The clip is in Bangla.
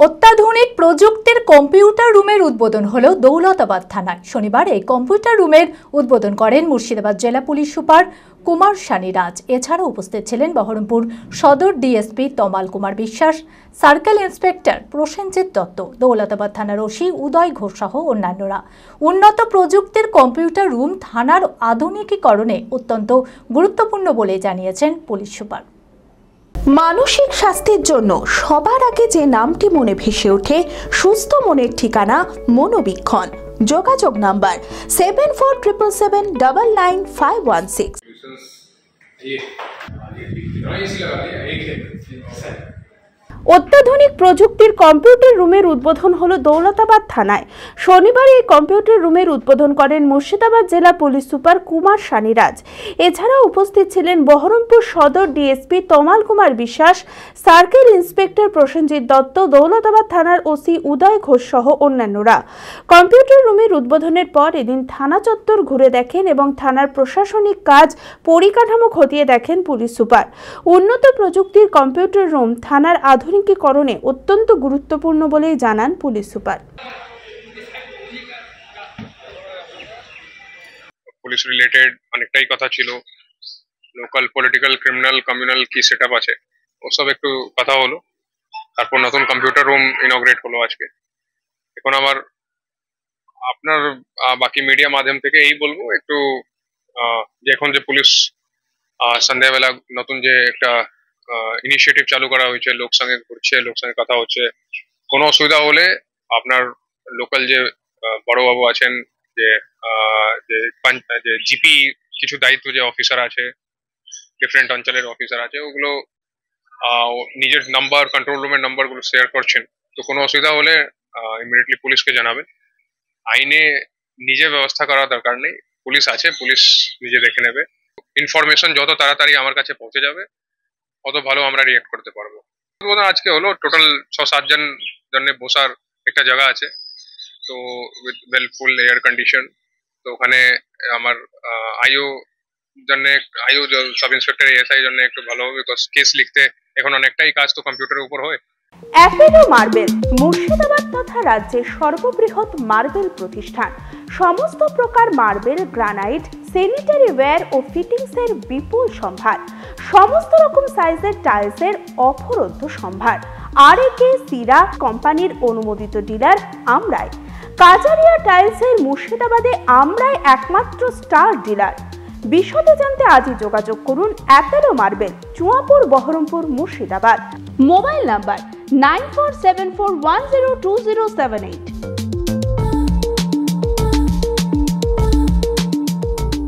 অত্যাধুনিক প্রযুক্তির কম্পিউটার রুমের উদ্বোধন হলো দৌলতাবাদ থানায়। শনিবার এই কম্পিউটার রুমের উদ্বোধন করেন মুর্শিদাবাদ জেলা পুলিশ সুপার কুমার সানি রাজ। এছাড়াও উপস্থিত ছিলেন বহরমপুর সদর ডিএসপি তমাল কুমার বিশ্বাস, সার্কেল ইন্সপেক্টর প্রসেনজিৎ দত্ত, দৌলতাবাদ থানার ওসি উদয় ঘোষ সহ অন্যান্যরা। উন্নত প্রযুক্তির কম্পিউটার রুম থানার আধুনিকীকরণে অত্যন্ত গুরুত্বপূর্ণ বলে জানিয়েছেন পুলিশ সুপার। মানসিক স্বাস্থ্যের জন্য সবার আগে যে নামটি মনে ভেসে ওঠে, সুস্থ মনের ঠিকানা মনোবীক্ষণ। যোগাযোগ নাম্বার 7477799516। অত্যাধুনিক প্রযুক্তির কম্পিউটার রুমের উদ্বোধন হলো দৌলতাবাদ থানায়। শনিবার এই কম্পিউটার রুমের উদ্বোধন করেন মুর্শিদাবাদ জেলা পুলিশ সুপার কুমার সানি রাজ। এছাড়াও উপস্থিত ছিলেন বহরমপুর সদর ডিএসপি তমাল কুমার বিশ্বাস, সার্কেল ইন্সপেক্টর প্রসেনজিৎ দত্ত, দৌলতাবাদ থানার ওসি উদয় ঘোষ সহ অন্যান্যরা। কম্পিউটার রুমের উদ্বোধনের পর এদিন থানা চত্বর ঘুরে দেখেন এবং থানার প্রশাসনিক কাজ পরিকাঠামো খতিয়ে দেখেন পুলিশ সুপার। উন্নত প্রযুক্তির কম্পিউটার রুম থানার আধুনিকীকরণে অত্যন্ত গুরুত্বপূর্ণ বলেই জানান পুলিশ সুপার। পুলিশ রিলেটেড অনেকটাই কথা ছিল, লোকাল পলিটিক্যাল ক্রিমিনাল কমিউনাল কি সেটআপ আছে ওসব একটু কথা হলো। তারপর নতুন কম্পিউটার রুম ইনগ্রেট হলো আজকে। এখন আমার আপনার বাকি মিডিয়া মাধ্যম থেকে এই বলবো একটু যে এখন যে পুলিশ সন্ধ্যাবেলা নতুন যে একটা ইনিশিয়েটিভ চালু করা হয়েছে, লোক সঙ্গে ঘুরছে, লোক সঙ্গে কথা হচ্ছে। কোনো অসুবিধা হলে আপনার লোকাল যে বড়বাবু আছেন, যে জিপি কিছু দায়িত্ব যে অফিসার আছে, ডিফারেন্ট অঞ্চলের অফিসার আছে, ওগুলো নিজের নাম্বার, কন্ট্রোল রুমের নাম্বারগুলো শেয়ার করছেন। তো কোনো অসুবিধা হলে ইমিডিয়েটলি পুলিশকে জানাবেন। আইনে নিজে ব্যবস্থা করার দরকার নেই, পুলিশ আছে, পুলিশ নিজে দেখে নেবে। ইনফরমেশন যত তাড়াতাড়ি আমার কাছে পৌঁছে যাবে অত ভালো আমরা রিয়েক্ট করতে পারবো। আজকে হলো টোটাল 6-7 জন জন্য বসার একটা জায়গা আছে, তো with well full air condition. তো ওখানে আমার আইও সাব ইন্সপেক্টর এসআই জন্য একটু ভালো হবে, বিকজ কেস লিখতে এখন অনেকটাই কাজ তো কম্পিউটারের উপর হয়। অ্যাপেলো মার্বেল মুর্শিদাবাদ তথা রাজ্যের সর্ববৃহৎ মার্বেল প্রতিষ্ঠান। সমস্ত প্রকার মার্বেল, গ্রানাইট, স্যানিটারি ওয়্যার ও ফিটিংসের বিপুল সম্ভার, সমস্ত রকম সাইজের টাইলসের অফুরন্ত সম্ভার। আর.এ.কে সিরা কোম্পানির অনুমোদিত ডিলার আমরাই। কাজারিয়া টাইলসের মুর্শিদাবাদে আমরাই একমাত্র স্টার ডিলার। বিশদে জানতে আজই যোগাযোগ করুন Apollo marble, Chuapur, Baharampur, Murshidabad. Mobile number 9474102078।